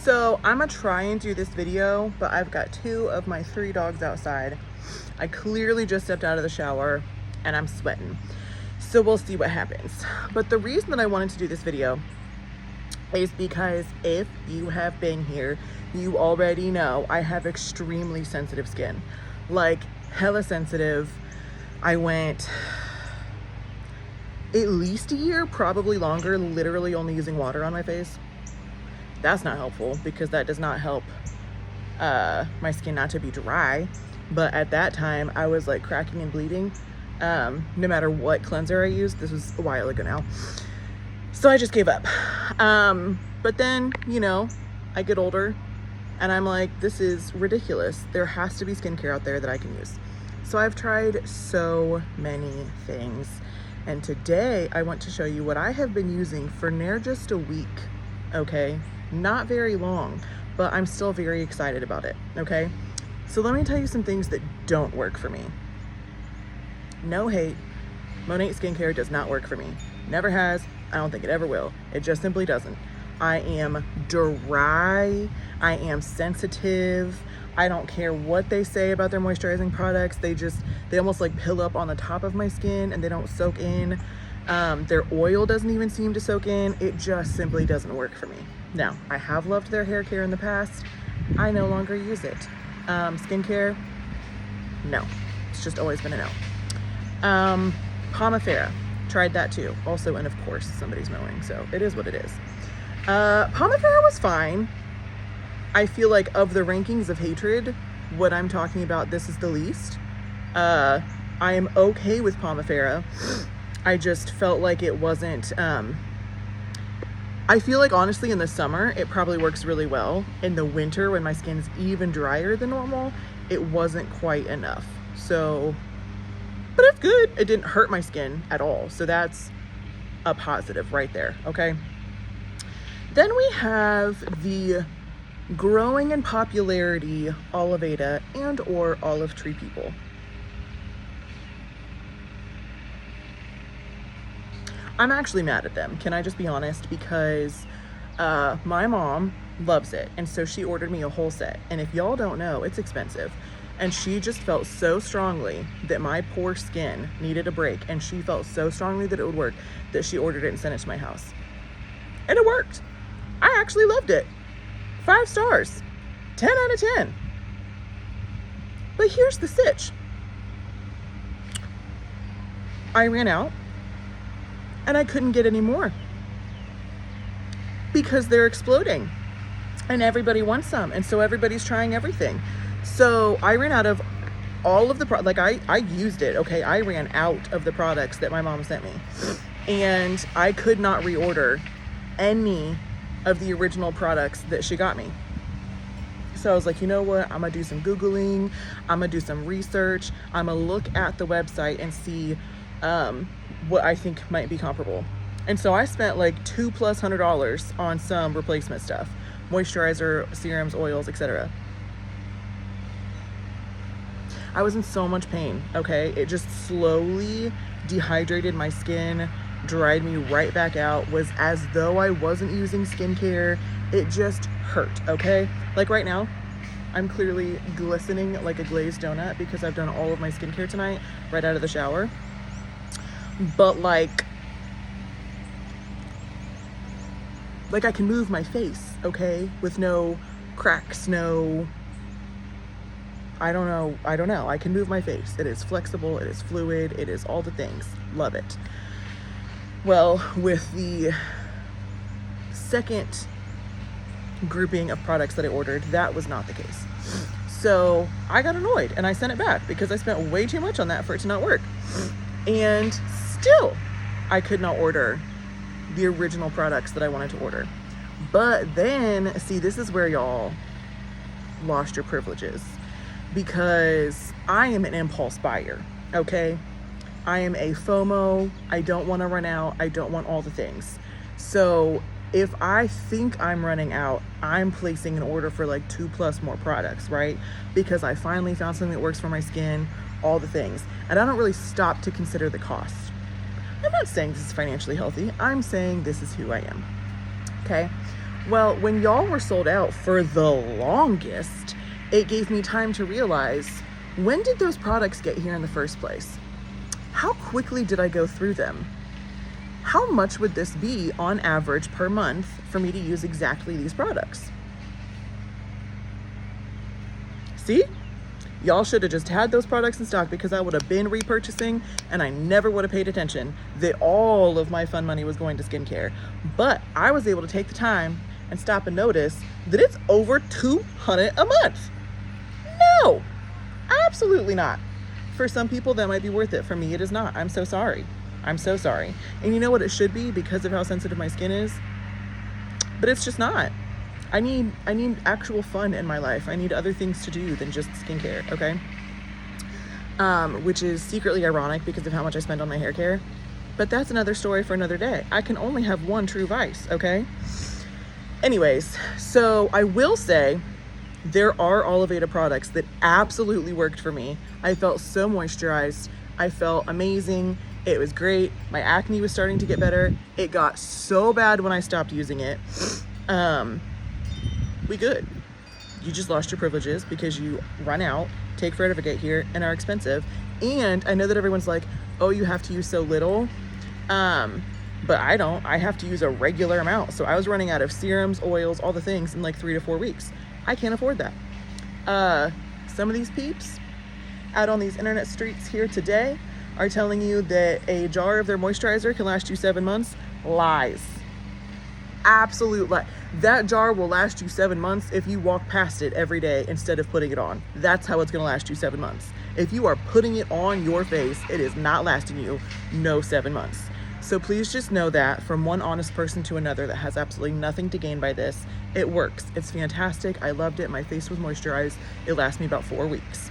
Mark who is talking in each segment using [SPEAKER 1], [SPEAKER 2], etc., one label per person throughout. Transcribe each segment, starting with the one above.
[SPEAKER 1] So I'm gonna try and do this video, but I've got 2 of my 3 dogs outside. I clearly just stepped out of the shower and I'm sweating. So we'll see what happens. But the reason that I wanted to do this video is because if you have been here, you already know I have extremely sensitive skin. Like hella sensitive. I went at least a year, probably longer, literally only using water on my face. That's not helpful because that does not help my skin not to be dry. But at that time I was like cracking and bleeding no matter what cleanser I used. This was a while ago now. So I just gave up. But then, you know, I get older and I'm like, this is ridiculous. There has to be skincare out there that I can use. So I've tried so many things. And today I want to show you what I have been using for near just a week, okay? Not very long, but I'm still very excited about it, okay? So let me tell you some things that don't work for me. No hate, Monat skincare does not work for me. Never has, I don't think it ever will. It just simply doesn't. I am dry, I am sensitive. I don't care what they say about their moisturizing products. They almost like pill up on the top of my skin and they don't soak in. Their oil doesn't even seem to soak in. It just simply doesn't work for me. Now, I have loved their hair care in the past. I no longer use it. Skincare, no. It's just always been a no. Pomifera, tried that too. Also, and of course, somebody's mowing, so it is what it is. Pomifera was fine. I feel like of the rankings of hatred, what I'm talking about, this is the least. I am okay with Pomifera. I just felt like it wasn't, I feel like honestly in the summer, it probably works really well. In the winter, when my skin is even drier than normal, it wasn't quite enough. So, but it's good. It didn't hurt my skin at all. So that's a positive right there, okay? Then we have the growing in popularity Oliveda and or olive tree people. I'm actually mad at them. Can I just be honest? Because my mom loves it. And so she ordered me a whole set. And if y'all don't know, it's expensive. And she just felt so strongly that my poor skin needed a break. And she felt so strongly that it would work that she ordered it and sent it to my house. And it worked. I actually loved it. 5 stars, 10 out of 10. But here's the sitch. I ran out and I couldn't get any more because they're exploding and everybody wants some. And so everybody's trying everything. So I ran out of all of the like I used it. Okay. I ran out of the products that my mom sent me and I could not reorder any of the original products that she got me. So I was like, you know what? I'm gonna do some Googling. I'm gonna do some research. I'm gonna look at the website and see what I think might be comparable. And so I spent like $200+ on some replacement stuff, moisturizer, serums, oils, etc. I was in so much pain, okay? It just slowly dehydrated my skin, dried me right back out, was as though I wasn't using skincare. It just hurt, okay? Like right now, I'm clearly glistening like a glazed donut because I've done all of my skincare tonight right out of the shower. But like I can move my face, okay? With no cracks, no, I don't know. I can move my face. It is flexible, it is fluid, it is all the things. Love it. Well, with the second grouping of products that I ordered, that was not the case. So I got annoyed and I sent it back because I spent way too much on that for it to not work. And still, I could not order the original products that I wanted to order. But then, see, this is where y'all lost your privileges because I am an impulse buyer, okay? I am a FOMO. I don't want to run out. I don't want all the things. So if I think I'm running out, I'm placing an order for like 2+ more products, right? Because I finally found something that works for my skin, all the things. And I don't really stop to consider the cost. I'm not saying this is financially healthy. I'm saying this is who I am, okay? Well, when y'all were sold out for the longest, it gave me time to realize, when did those products get here in the first place? How quickly did I go through them? How much would this be on average per month for me to use exactly these products? See? Y'all should have just had those products in stock, because I would have been repurchasing and I never would have paid attention that all of my fun money was going to skincare. But I was able to take the time and stop and notice that it's over $200 a month. No, absolutely not. For some people that might be worth it. For me, it is not. I'm so sorry. I'm so sorry. And you know what it should be, because of how sensitive my skin is? But it's just not. I need actual fun in my life. I need other things to do than just skincare, okay? Which is secretly ironic because of how much I spend on my hair care. But that's another story for another day. I can only have one true vice, okay? Anyways, so I will say there are Oliveda products that absolutely worked for me. I felt so moisturized. I felt amazing. It was great. My acne was starting to get better. It got so bad when I stopped using it. We good. You just lost your privileges because you run out, take forever to get here, and are expensive. And I know that everyone's like, oh, you have to use so little. But I don't. I have to use a regular amount. So I was running out of serums, oils, all the things in like 3 to 4 weeks. I can't afford that. Some of these peeps out on these internet streets here today are telling you that a jar of their moisturizer can last you 7 months. Lies. Absolute lie. That jar will last you 7 months if you walk past it every day instead of putting it on. That's how it's going to last you 7 months. If you are putting it on your face, it is not lasting you no 7 months. So please just know that from one honest person to another that has absolutely nothing to gain by this, it works. It's fantastic. I loved it. My face was moisturized. It lasted me about 4 weeks.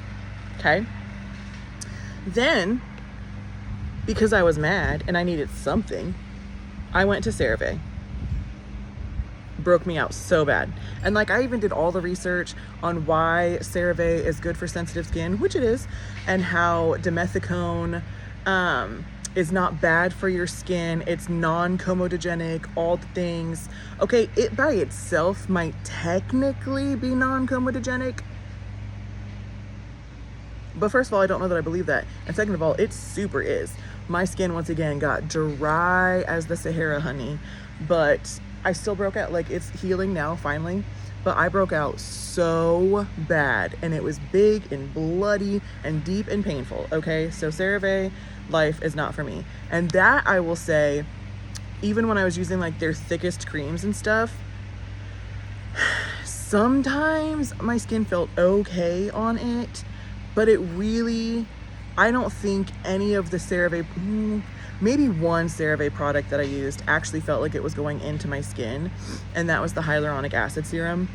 [SPEAKER 1] Okay? Then, because I was mad and I needed something, I went to CeraVe. Broke me out so bad. And like, I even did all the research on why CeraVe is good for sensitive skin, which it is, and how dimethicone is not bad for your skin. It's non-comedogenic, all the things. Okay, it by itself might technically be non-comedogenic, but first of all, I don't know that I believe that. And second of all, it super is. My skin once again got dry as the Sahara, honey, but I still broke out. Like, it's healing now finally, but I broke out so bad, and it was big and bloody and deep and painful. Okay, so CeraVe life is not for me. And that, I will say, even when I was using like their thickest creams and stuff, sometimes my skin felt okay on it, but it really, I don't think any of the CeraVe, maybe one CeraVe product that I used actually felt like it was going into my skin, and that was the hyaluronic acid serum.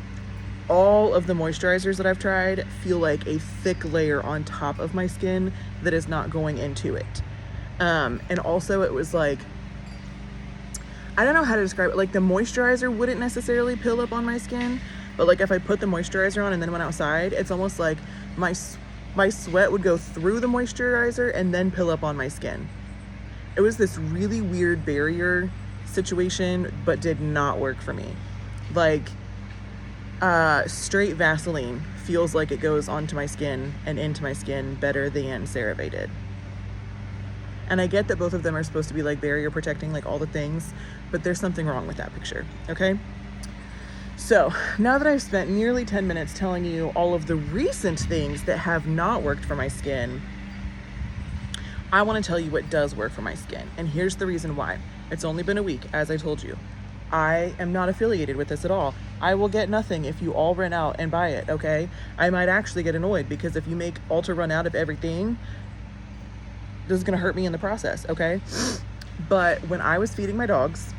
[SPEAKER 1] All of the moisturizers that I've tried feel like a thick layer on top of my skin that is not going into it. And also it was like, I don't know how to describe it. Like, the moisturizer wouldn't necessarily pill up on my skin, but like if I put the moisturizer on and then went outside, it's almost like my sweat would go through the moisturizer and then pill up on my skin. It was this really weird barrier situation, but did not work for me. Like, straight Vaseline feels like it goes onto my skin and into my skin better than CeraVe did. And I get that both of them are supposed to be like barrier protecting, like all the things, but there's something wrong with that picture, okay? So now that I've spent nearly 10 minutes telling you all of the recent things that have not worked for my skin, I want to tell you what does work for my skin. And here's the reason why. It's only been a week, as I told you. I am not affiliated with this at all. I will get nothing if you all run out and buy it, okay? I might actually get annoyed, because if you make Ulta run out of everything, this is gonna hurt me in the process, okay? But when I was feeding my dogs,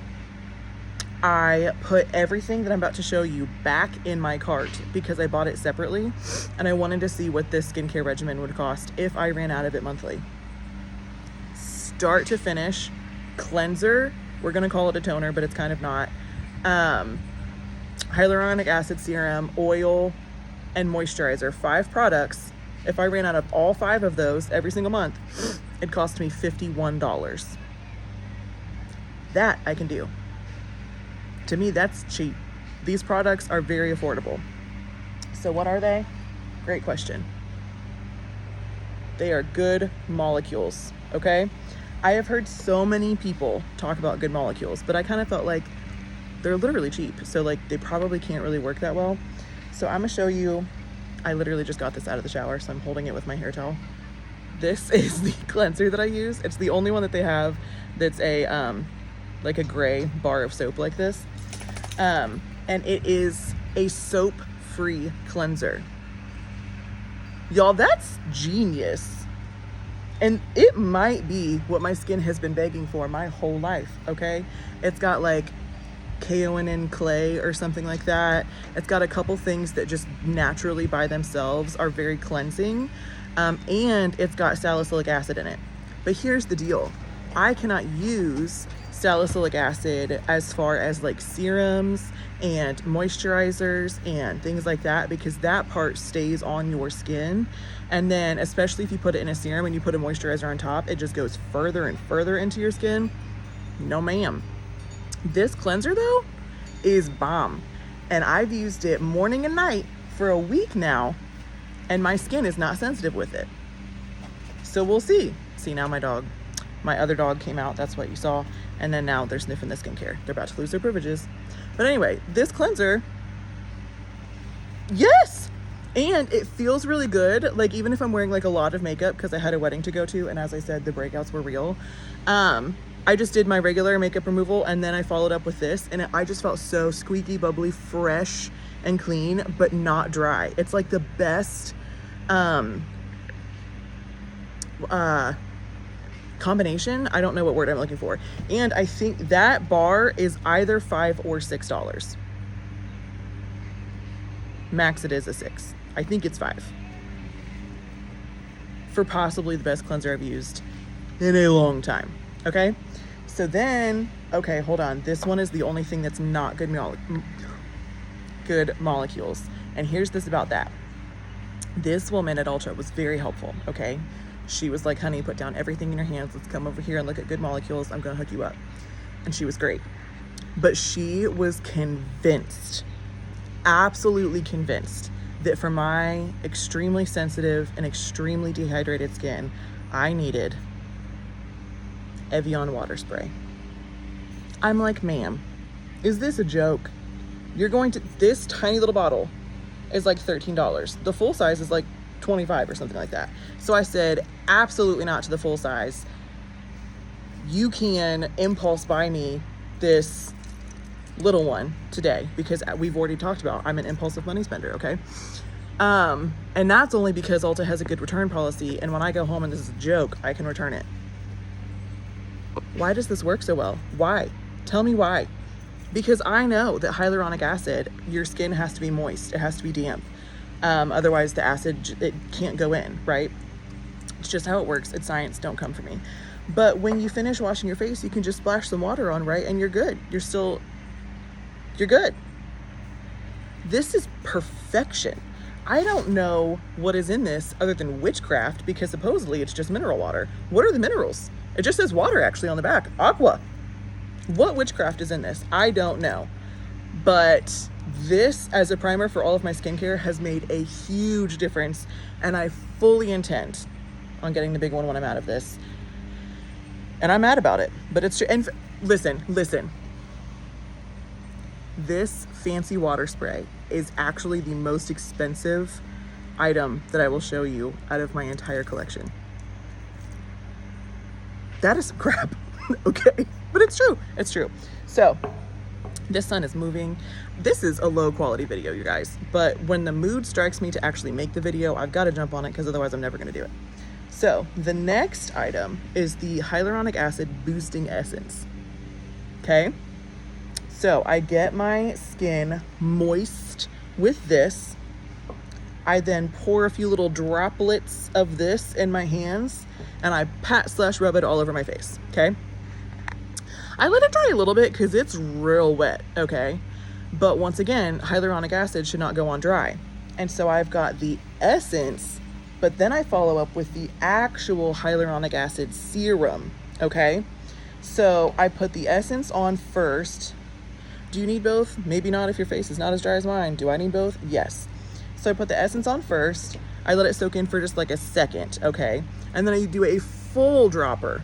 [SPEAKER 1] I put everything that I'm about to show you back in my cart because I bought it separately, and I wanted to see what this skincare regimen would cost if I ran out of it monthly. Start to finish, cleanser, we're gonna call it a toner, but it's kind of not, hyaluronic acid serum, oil, and moisturizer. 5 products. If I ran out of all 5 of those every single month, it cost me $51. That I can do. To me, that's cheap. These products are very affordable. So what are they? Great question. They are good molecules, okay? I have heard so many people talk about good molecules, but I kind of felt like they're literally cheap. So like they probably can't really work that well. So I'm gonna show you, I literally just got this out of the shower, so I'm holding it with my hair towel. This is the cleanser that I use. It's the only one that they have that's a like a gray bar of soap like this. And it is a soap-free cleanser. Y'all, that's genius. And it might be what my skin has been begging for my whole life, okay? It's got like kaolin clay or something like that. It's got a couple things that just naturally by themselves are very cleansing. And it's got salicylic acid in it. But here's the deal. I cannot use salicylic acid as far as like serums and moisturizers and things like that, because that part stays on your skin. And then especially if you put it in a serum and you put a moisturizer on top, it just goes further and further into your skin. No ma'am. This cleanser though is bomb. And I've used it morning and night for a week now, and my skin is not sensitive with it. So we'll see. See, now my other dog came out, that's what you saw. And then now they're sniffing the skincare. They're about to lose their privileges. But anyway, this cleanser, yes! And it feels really good. Like even if I'm wearing like a lot of makeup, because I had a wedding to go to, and as I said, the breakouts were real. I just did my regular makeup removal and then I followed up with this, and I just felt so squeaky, bubbly, fresh and clean, but not dry. It's like the best combination. I don't know what word I'm looking for. And I think that bar is either $5 or $6. Max it is a 6. I think it's 5. For possibly the best cleanser I've used in a long time. Okay? So then, okay, hold on. This one is the only thing that's not good molecules. And here's this about that. This woman at Ultra was very helpful, okay? She was like, honey, put down everything in your hands. Let's come over here and look at good molecules. I'm gonna hook you up. And she was great. But she was convinced, absolutely convinced, that for my extremely sensitive and extremely dehydrated skin, I needed Evian water spray. I'm like, ma'am, is this a joke? You're going to, this tiny little bottle is like $13. The full size is like 25 or something like that. So I said, absolutely not to the full size. You can impulse buy me this little one today, because we've already talked about I'm an impulsive money spender, okay? And that's only because Ulta has a good return policy, and when I go home and this is a joke, I can return it. Why does this work so well? Why? Tell me why. Because I know that hyaluronic acid, your skin has to be moist. It has to be damp. Otherwise the acid, it can't go in, right? It's just how it works. It's science. Don't come for me. But when you finish washing your face, you can just splash some water on, right? And you're good. You're good. This is perfection. I don't know what is in this other than witchcraft, because supposedly it's just mineral water. What are the minerals? It just says water actually on the back. Aqua. What witchcraft is in this? I don't know. But this as a primer for all of my skincare has made a huge difference, and I fully intend on getting the big one when I'm out of this. And I'm mad about it, but it's true. And listen. This fancy water spray is actually the most expensive item that I will show you out of my entire collection. That is some crap, okay? But it's true. It's true. So this sun is moving. This is a low quality video, you guys. But when the mood strikes me to actually make the video, I've got to jump on it, because otherwise I'm never going to do it. So the next item is the hyaluronic acid boosting essence. Okay. So I get my skin moist with this. I then pour a few little droplets of this in my hands, and I pat/rub it all over my face, okay? I let it dry a little bit because it's real wet, okay? But once again, hyaluronic acid should not go on dry. And so I've got the essence, but then I follow up with the actual hyaluronic acid serum, okay? So I put the essence on first. Do you need both? Maybe not if your face is not as dry as mine. Do I need both? Yes. So I put the essence on first. I let it soak in for just like a second, okay? And then I do a full dropper,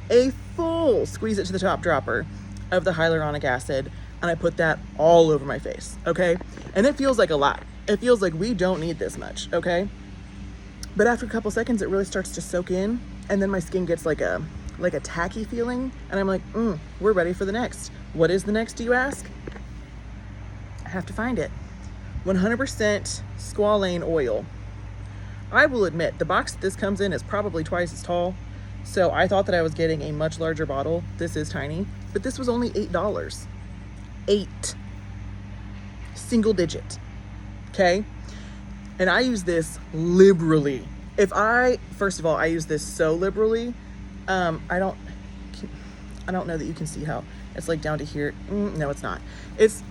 [SPEAKER 1] squeeze it to the top dropper of the hyaluronic acid, and I put that all over my face, okay? And it feels like a lot. It feels like we don't need this much, okay? But after a couple seconds, it really starts to soak in, and then my skin gets like a tacky feeling, and I'm like, we're ready for the next. What is the next, do you ask? I have to find it. 100% squalane oil. I will admit, the box that this comes in is probably twice as tall, so I thought that I was getting a much larger bottle. This is tiny, but this was only $8. 8. Single digit. Okay? And I use this liberally. First of all, I use this so liberally. I don't know that you can see how it's like down to here. No, it's not. It's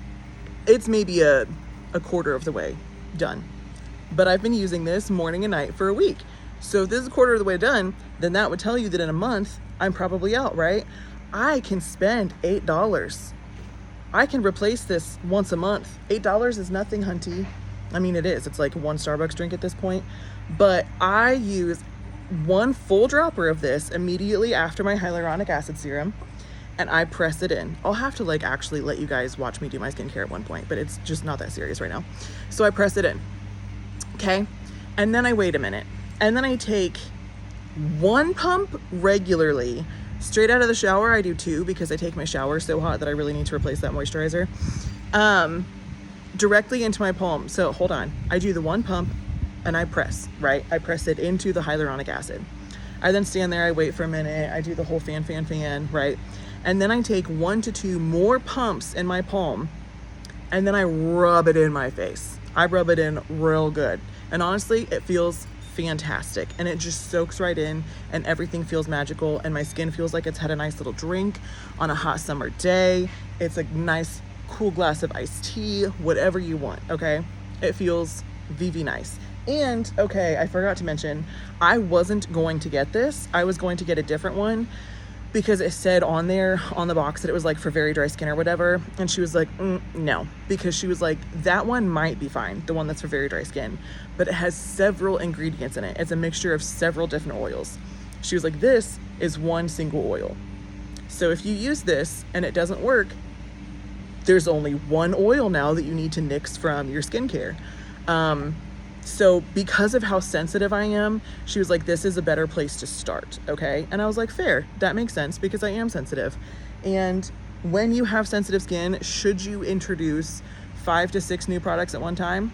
[SPEAKER 1] maybe a quarter of the way done. But I've been using this morning and night for a week. So if this is a quarter of the way done, then that would tell you that in a month, I'm probably out, right? I can spend $8. I can replace this once a month. $8 is nothing, hunty. I mean, it is. It's like one Starbucks drink at this point. But I use one full dropper of this immediately after my hyaluronic acid serum, and I press it in. I'll have to like actually let you guys watch me do my skincare at one point, but it's just not that serious right now. So I press it in, okay? And then I wait a minute. And then I take one pump regularly. Straight out of the shower, I do 2 because I take my shower so hot that I really need to replace that moisturizer. Directly into my palm. So hold on. I do the 1 pump and I press, right? I press it into the hyaluronic acid. I then stand there, I wait for a minute, I do the whole fan, right? And then I take 1 to 2 more pumps in my palm, and then I rub it in my face. I rub it in real good. And honestly, it feels fantastic, and it just soaks right in, and everything feels magical, and my skin feels like it's had a nice little drink on a hot summer day. It's a nice cool glass of iced tea, whatever you want, okay? It feels VV nice. And okay, I forgot to mention, I wasn't going to get this. I was going to get a different one because it said on there on the box that it was like for very dry skin or whatever. And she was like, no, because she was like, that one might be fine, the one that's for very dry skin, but it has several ingredients in it. It's a mixture of several different oils. She was like, this is one single oil. So if you use this and it doesn't work, there's only one oil now that you need to nix from your skincare. So because of how sensitive I am, she was like, this is a better place to start, okay? And I was like, fair, that makes sense because I am sensitive. And when you have sensitive skin, should you introduce 5 to 6 new products at one time?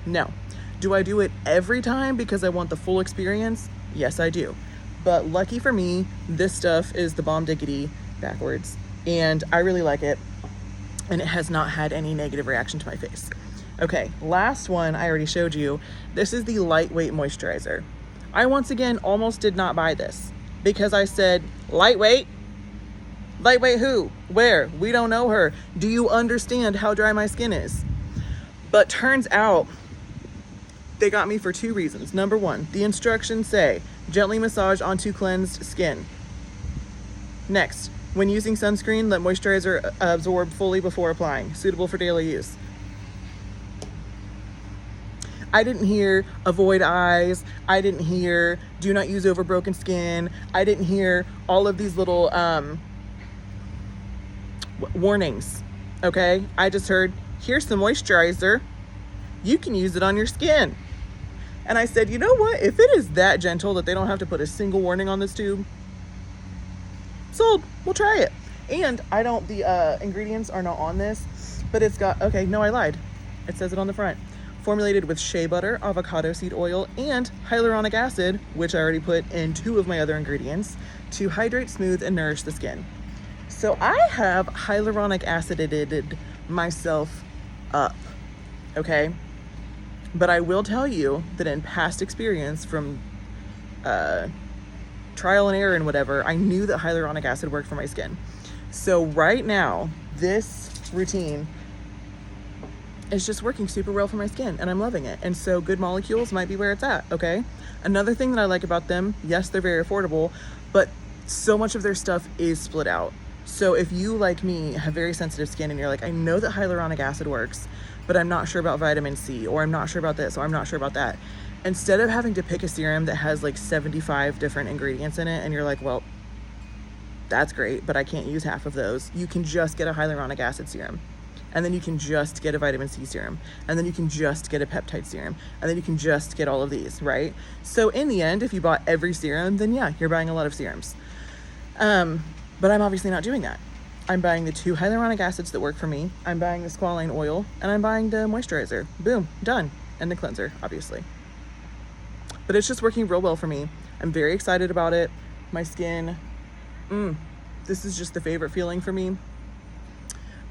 [SPEAKER 1] No. Do I do it every time because I want the full experience? Yes, I do. But lucky for me, this stuff is the bomb diggity backwards, and I really like it, and it has not had any negative reaction to my face. Okay, last one I already showed you. This is the lightweight moisturizer. I once again almost did not buy this because I said, lightweight? Lightweight who? Where? We don't know her. Do you understand how dry my skin is? But turns out they got me for 2 reasons. Number 1, the instructions say, gently massage onto cleansed skin. Next, when using sunscreen, let moisturizer absorb fully before applying. Suitable for daily use. I didn't hear avoid eyes. I didn't hear do not use over broken skin. I didn't hear all of these little warnings, okay? I just heard, here's some moisturizer. You can use it on your skin. And I said, you know what? If it is that gentle that they don't have to put a single warning on this tube, sold. We'll try it. And the ingredients are not on this, but it's got, okay, no, I lied. It says it on the front. Formulated with shea butter, avocado seed oil, and hyaluronic acid, which I already put in 2 of my other ingredients, to hydrate, smooth, and nourish the skin. So I have hyaluronic acided myself up, okay? But I will tell you that in past experience from trial and error and whatever, I knew that hyaluronic acid worked for my skin. So right now, this routine is just working super well for my skin, and I'm loving it. And so Good Molecules might be where it's at, okay? Another thing that I like about them, yes, they're very affordable, but so much of their stuff is split out. So if you, like me, have very sensitive skin and you're like, I know that hyaluronic acid works, but I'm not sure about vitamin C, or I'm not sure about this, or I'm not sure about that. Instead of having to pick a serum that has like 75 different ingredients in it, and you're like, well, that's great, but I can't use half of those, you can just get a hyaluronic acid serum. And then you can just get a vitamin C serum. And then you can just get a peptide serum. And then you can just get all of these, right? So in the end, if you bought every serum, then yeah, you're buying a lot of serums. But I'm obviously not doing that. I'm buying the 2 hyaluronic acids that work for me. I'm buying the squalane oil, and I'm buying the moisturizer. Boom, done. And the cleanser, obviously. But it's just working real well for me. I'm very excited about it. My skin, this is just the favorite feeling for me.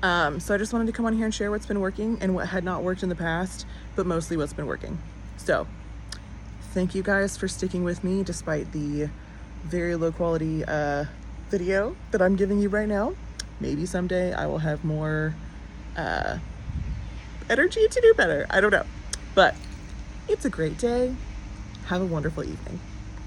[SPEAKER 1] So I just wanted to come on here and share what's been working and what had not worked in the past, but mostly what's been working. So thank you guys for sticking with me despite the very low quality video that I'm giving you right now. Maybe someday I will have more energy to do better. I don't know. But it's a great day. Have a wonderful evening.